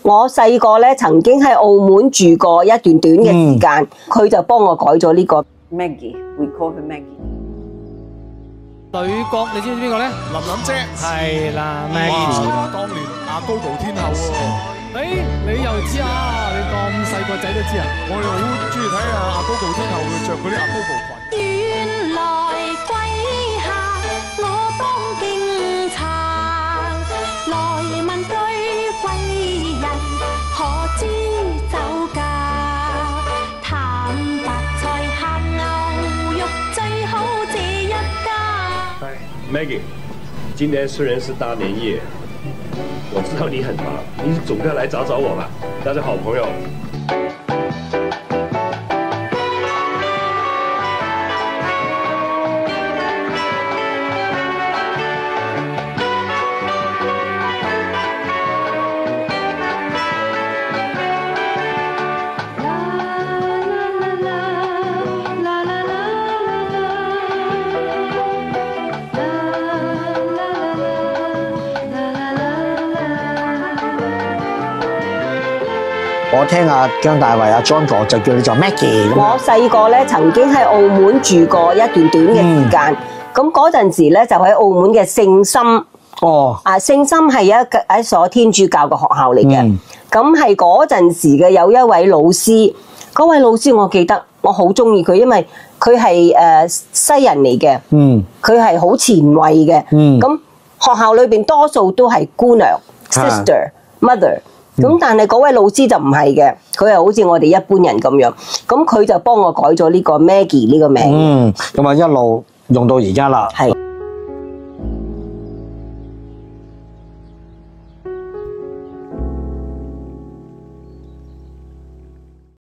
我細個咧曾經喺澳門住過一段短嘅時間，佢就幫我改咗呢個 Maggie，we call her Maggie。女角你知唔知邊個咧？琳琳姐係啦，Maggie。哇！當年阿Gogo天后喎。你又知啊？你咁細個仔都知啊？我又好中意睇阿Gogo天后佢着嗰啲阿Gogo裙。原來歸下我當敬茶，來問句貴人可知酒價？坦白菜鹹牛肉最好這一家。嗨 ，Maggie， 今天虽然是大年夜，我知道你很忙，你总该来找找我吧，大家好朋友。我聽阿張大衛阿 John 哥就叫你做 Maggie。我細個咧曾經喺澳門住過一段短嘅時間，咁嗰陣時咧就喺澳門嘅聖心。哦，啊，聖心係一所天主教嘅學校嚟嘅。咁係嗰陣時嘅有一位老師，嗰位老師我記得我好中意佢，因為佢係西人嚟嘅。佢係好前衛嘅。咁學校裏邊多數都係姑娘 sister、mother。咁但係嗰位老師就唔係嘅，佢係好似我哋一般人咁樣，咁佢就幫我改咗呢個 Maggie 呢個名。咁啊一路用到而家啦。係